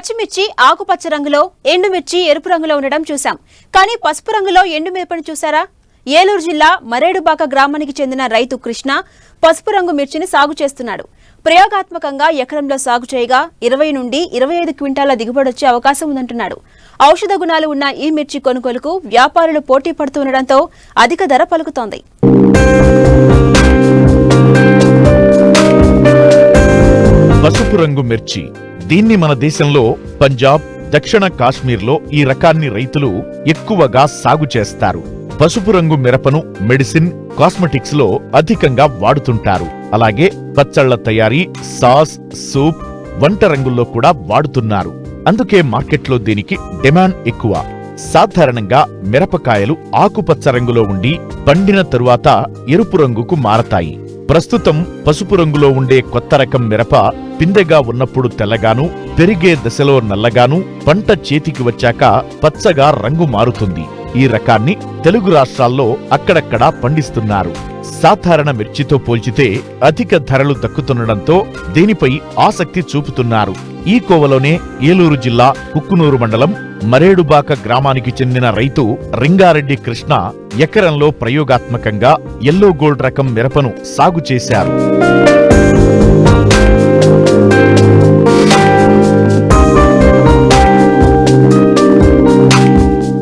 పచ్చిమిర్చి ఆకుపచ్చ రంగులో, ఎండుమిర్చి ఎరుపు రంగులో ఉండడం చూశాం. కానీ పసుపు రంగులో ఎండుమిరపను చూసారా? ఏలూరు జిల్లా మరేడుబాక గ్రామానికి చెందిన రైతు కృష్ణ పసుపు రంగు మిర్చిని సాగు చేస్తున్నాడు. ప్రయోగాత్మకంగా ఎకరంలో సాగు చేయగా 20 నుండి 25 క్వింటాల దిగుబడి వచ్చే అవకాశం ఉందంటున్నాడు. ఔషధ గుణాలు ఉన్న ఈ మిర్చి కొనుగోలుకు వ్యాపారులు పోటీ పడుతుండటంతో అధిక ధర పలుకుతోంది. పసుపు రంగు మిర్చి, దీన్ని మన దేశంలో పంజాబ్, దక్షిణ కాశ్మీర్లో ఈ రకాన్ని రైతులు ఎక్కువగా సాగు చేస్తారు. పసుపు రంగు మిరపను మెడిసిన్, కాస్మెటిక్స్ లో అధికంగా వాడుతుంటారు. అలాగే పచ్చళ్ల తయారీ, సాస్, సూప్, వంట రంగుల్లో కూడా వాడుతున్నారు. అందుకే మార్కెట్లో దీనికి డిమాండ్ ఎక్కువ. సాధారణంగా మిరపకాయలు ఆకుపచ్చ రంగులో ఉండి పండిన తరువాత ఎరుపు రంగుకు మారతాయి. ప్రస్తుతం పసుపు రంగులో ఉండే కొత్త రకం మిరప పిందెగా ఉన్నప్పుడు తెల్లగాను, పెరిగే దశలో నల్లగాను, పంట చేతికి వచ్చాక పచ్చగా రంగు మారుతుంది. ఈ రకాన్ని తెలుగు రాష్ట్రాల్లో అక్కడక్కడా పండిస్తున్నారు. సాధారణ మిర్చితో పోల్చితే అధిక ధరలు దక్కుతుండటంతో దీనిపై ఆసక్తి చూపుతున్నారు. ఈ కోవలోనే ఏలూరు జిల్లా కుక్కునూరు మండలం మరేడుబాక గ్రామానికి చెందిన రైతు రింగారెడ్డి కృష్ణ ఎకరంలో ప్రయోగాత్మకంగా ఎల్లో గోల్డ్ రకం మిరపను సాగు చేశారు.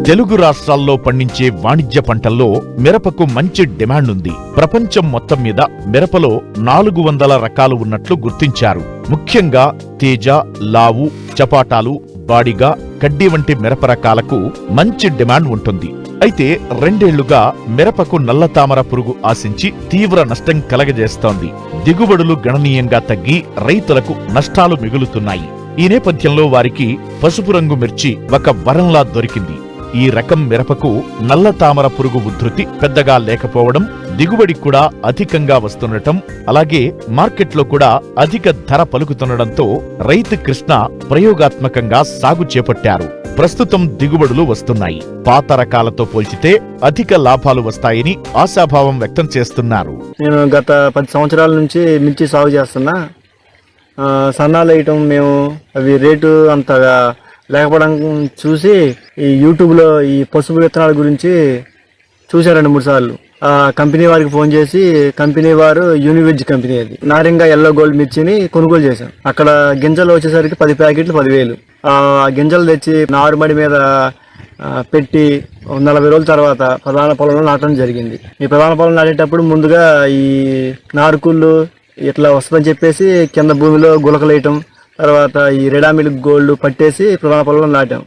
తెలుగు రాష్ట్రాల్లో పండించే వాణిజ్య పంటల్లో మిరపకు మంచి డిమాండ్ ఉంది. ప్రపంచం మొత్తం మీద మిరపలో 400 రకాలు ఉన్నట్లు గుర్తించారు. ముఖ్యంగా తేజ, లావు, చపాటాలు, బాడిగా, కడ్డీ వంటి మిరప రకాలకు మంచి డిమాండ్ ఉంటుంది. అయితే 2 ఏళ్లుగా మిరపకు నల్లతామర పురుగు ఆశించి తీవ్ర నష్టం కలగజేస్తోంది. దిగుబడులు గణనీయంగా తగ్గి రైతులకు నష్టాలు మిగులుతున్నాయి. ఈ నేపథ్యంలో వారికి పసుపు రంగు మిర్చి ఒక వరంలా దొరికింది. ఈ రకం మిరపకు నల్ల తామర పురుగు ఉధృతి పెద్దగా లేకపోవడం, దిగుబడి కూడా అధికంగా వస్తుండటం, అలాగే మార్కెట్లో కూడా అధిక ధర పలుకుతుండటంతో రైతు కృష్ణ ప్రయోగాత్మకంగా సాగు చేపట్టారు. ప్రస్తుతం దిగుబడులు వస్తున్నాయి. పాత రకాలతో పోల్చితే అధిక లాభాలు వస్తాయని ఆశాభావం వ్యక్తం చేస్తున్నారు. నేను గత 10 సంవత్సరాల నుంచి మిర్చి సాగు చేస్తున్నా. సన్నాలు వేయటం మేము అవి రేటు అంతగా లేకపోవడం చూసి ఈ యూట్యూబ్లో ఈ పసుపు విత్తనాల గురించి చూశాను 2-3 సార్లు. ఆ కంపెనీ వారికి ఫోన్ చేసి, కంపెనీ వారు యూనివెజ్ కంపెనీ, అది నారింగా ఎల్లో గోల్డ్ మిర్చిని కొనుగోలు చేశాం. అక్కడ గింజలు వచ్చేసరికి 10 ప్యాకెట్లు 10,000. ఆ గింజలు తెచ్చి నారుమడి మీద పెట్టి 40 రోజుల తర్వాత ప్రధాన పొలంలో నాటడం జరిగింది. ఈ ప్రధాన పొలం నాటేటప్పుడు ముందుగా ఈ నారుకుళ్ళు ఇట్లా వస్తుందని చెప్పేసి కింద భూమిలో గులకలేయటం, తర్వాత ఈ రెడామిల్ గోల్డ్ పట్టేసి ప్రధాన పొలంలో నాటాం.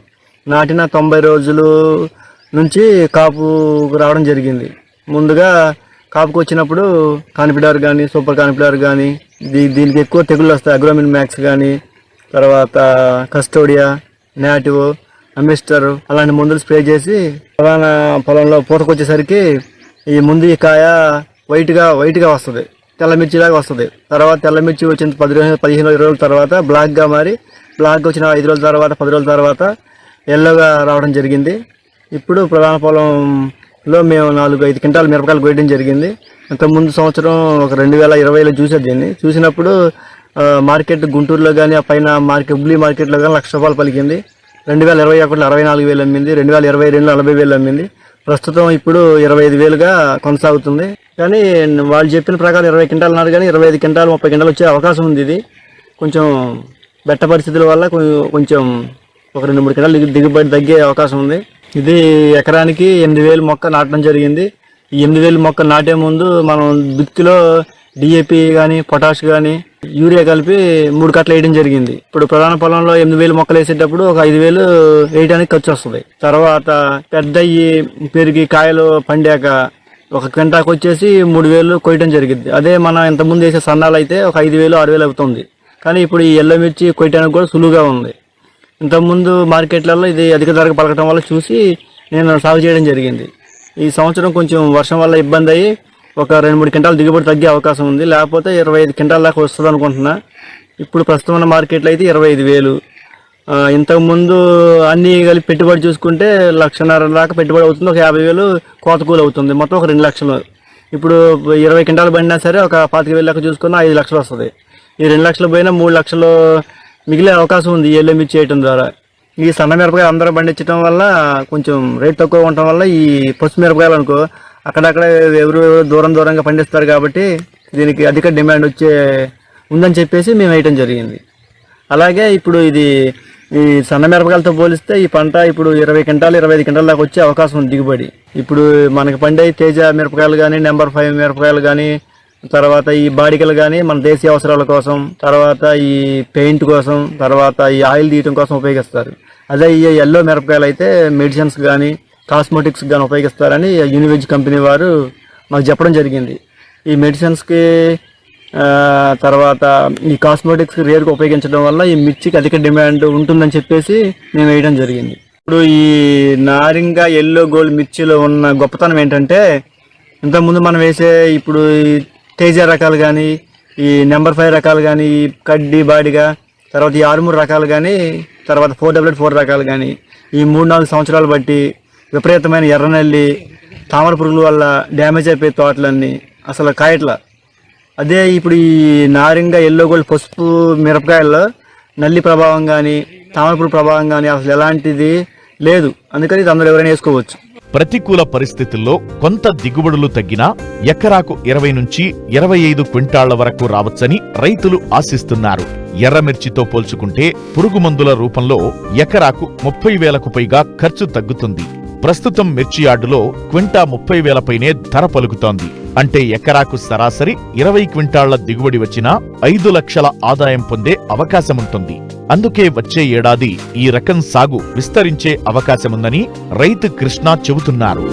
నాటిన 90 రోజులు నుంచి కాపు రావడం జరిగింది. ముందుగా కాపుకు వచ్చినప్పుడు కాన్ఫిడర్ కానీ, సూపర్ కాన్ఫిడర్ కానీ, దీనికి ఎక్కువ తెగుళ్ళు వస్తాయి. అగ్రోమిన్ మ్యాక్స్ కానీ, తర్వాత కస్టోడియా, నాటివ్, అమిస్టర్ అలాంటి మందులు స్ప్రే చేసి ప్రధాన పొలంలో పూతకొచ్చేసరికి ఈ ముందు ఈ కాయ వైట్గా వస్తుంది, తెల్లమిర్చిలాగా వస్తుంది. తర్వాత తెల్లమిర్చి వచ్చిన 15-20 రోజుల తర్వాత బ్లాక్గా మారి, బ్లాక్గా వచ్చిన 5 రోజుల తర్వాత 10 రోజుల తర్వాత ఎల్లోగా రావడం జరిగింది. ఇప్పుడు ప్రధాన పొలంలో మేము 4-5 క్వింటాల మిరపకాయలు కోయడం జరిగింది. అంతకుముందు సంవత్సరం ఒక 2020లో చూసాను. దీన్ని చూసినప్పుడు మార్కెట్ గుంటూరులో కానీ, ఆ పైన హుబ్లీ మార్కెట్లో కానీ ₹1,00,000 పలికింది. 2021లో 64,000 అమ్మింది. 2022లో 40,000 అమ్మింది. ప్రస్తుతం ఇప్పుడు 25,000గా కొనసాగుతుంది. కానీ వాళ్ళు చెప్పిన ప్రకారం 20 క్వింటాలు అన్నారు, కానీ 25 క్వింటాలు 30 క్వింటాలు వచ్చే అవకాశం ఉంది. ఇది కొంచెం బెట్ట పరిస్థితుల వల్ల కొంచెం ఒక 2-3 క్వింటాలు దిగుబడి తగ్గే అవకాశం ఉంది. ఇది ఎకరానికి 8,000 మొక్క నాటడం జరిగింది. ఈ 8,000 మొక్క నాటే ముందు మనం దుక్కిలో డిఏపి కానీ, పొటాష్ కానీ, యూరియా కలిపి 3 కట్టలు వేయడం జరిగింది. ఇప్పుడు ప్రధాన పొలంలో 8,000 మొక్కలు వేసేటప్పుడు ఒక 5,000 వేయడానికి ఖర్చు వస్తుంది. తర్వాత పెద్దయ్యి పెరిగి కాయలు పండాక ఒక క్వింటాకు వచ్చేసి 3,000 కొయ్యడం జరిగింది. అదే మనం ఇంతకుముందు వేసే సన్నాలు అయితే ఒక 5,000, 6,000 అవుతుంది. కానీ ఇప్పుడు ఈ ఎల్లో మిర్చి కొయ్యడానికి కూడా సులువుగా ఉంది. ఇంతకుముందు మార్కెట్లలో ఇది అధిక ధరకు పలకటం వల్ల చూసి నేను సాగు చేయడం జరిగింది. ఈ సంవత్సరం కొంచెం వర్షం వల్ల ఇబ్బంది అయ్యి ఒక 2-3 క్వింటాలు దిగుబడి తగ్గే అవకాశం ఉంది. లేకపోతే 25 క్వింటాల దాకా వస్తుంది అనుకుంటున్నా. ఇప్పుడు ప్రస్తుతం ఉన్న మార్కెట్లో అయితే 25,000. ఇంతకుముందు అన్నీ కలిపి పెట్టుబడి చూసుకుంటే 1,50,000 దాకా పెట్టుబడి అవుతుంది. ఒక 50,000 కోత కూలి అవుతుంది. మొత్తం ఒక 2 లక్షలు. ఇప్పుడు 20 క్వింటాలు పడినా సరే ఒక 25,000 లెక్క చూసుకున్నా 5 లక్షలు వస్తుంది. ఈ 2 లక్షలు పోయినా 3 లక్షలు మిగిలే అవకాశం ఉంది ఎల్లో మిర్చి చేయటం ద్వారా. ఈ సన్న మిరపకాయలు అందరూ పండించడం వల్ల కొంచెం రేట్ తక్కువ ఉండటం వల్ల ఈ పసుపు మిరపకాయలు అనుకో అక్కడక్కడ ఎవరు దూరంగా పండిస్తారు కాబట్టి దీనికి అధిక డిమాండ్ ఉందని చెప్పేసి మేము వేయటం జరిగింది. అలాగే ఇప్పుడు ఈ సన్న మిరపకాయలతో పోలిస్తే ఈ పంట ఇప్పుడు 20 క్వింటాలు 25 క్వింటాల దాకా వచ్చే అవకాశం ఉంది దిగుబడి. ఇప్పుడు మనకి పండే తేజ మిరపకాయలు కానీ నెంబర్ 5 మిరపకాయలు కానీ తర్వాత ఈ బాడికలు కానీ మన దేశీయ అవసరాల కోసం, తర్వాత ఈ పెయింట్ కోసం, తర్వాత ఈ ఆయిల్ తీయటం కోసం ఉపయోగిస్తారు. అదే ఈ ఎల్లో మిరపకాయలు అయితే మెడిసిన్స్ కానీ కాస్మెటిక్స్ కానీ ఉపయోగిస్తారని యూనివెజ్ కంపెనీ వారు మాకు చెప్పడం జరిగింది. ఈ మెడిసిన్స్కి తర్వాత ఈ కాస్మెటిక్స్ రేరుగా ఉపయోగించడం వల్ల ఈ మిర్చికి అధిక డిమాండ్ ఉంటుందని చెప్పేసి మేము వేయడం జరిగింది. ఇప్పుడు ఈ నారింగ ఎల్లో గోల్డ్ మిర్చిలో ఉన్న గొప్పతనం ఏంటంటే ఇంతకుముందు మనం వేసే ఇప్పుడు ఈ తేజ రకాలు కానీ ఈ నెంబర్ 5 రకాలు కానీ ఈ కడ్డీ బాడిగా తర్వాత ఈ 6-3 రకాలు కానీ తర్వాత 444 రకాలు కానీ ఈ 3-4 సంవత్సరాలు బట్టి విపరీతమైన ఎర్రనల్లి తామర పురుగుల వల్ల డ్యామేజ్ అయిపోయే తోటలన్నీ అసలు కాయట్ల. అదే ఇప్పుడు ఈ నారింగ ఎల్లో గోల్డ్ పసుపు మిరపకాయల్లో నల్లి ప్రభావం కానీ తామర పురుగు ప్రభావం కానీ అసలు ఎలాంటిది లేదు. అందుకని ఇది అందరూ ఎవరైనా వేసుకోవచ్చు. ప్రతికూల పరిస్థితుల్లో కొంత దిగుబడులు తగ్గినా ఎకరాకు 20 నుంచి 25 క్వింటాళ్ల వరకు రావచ్చని రైతులు ఆశిస్తున్నారు. ఎర్రమిర్చితో పోల్చుకుంటే పురుగు మందుల రూపంలో ఎకరాకు 30,000కు పైగా ఖర్చు తగ్గుతుంది. ప్రస్తుతం మిర్చి యార్డులో క్వింటా 30,000 పైనే ధర పలుకుతోంది. అంటే ఎకరాకు సరాసరి 20 క్వింటాళ్ల దిగుబడి వచ్చినా 5 లక్షల ఆదాయం పొందే అవకాశముంటుంది. అందుకే వచ్చే ఏడాది ఈ రకం సాగు విస్తరించే అవకాశముందని రైతు కృష్ణ చెబుతున్నారు.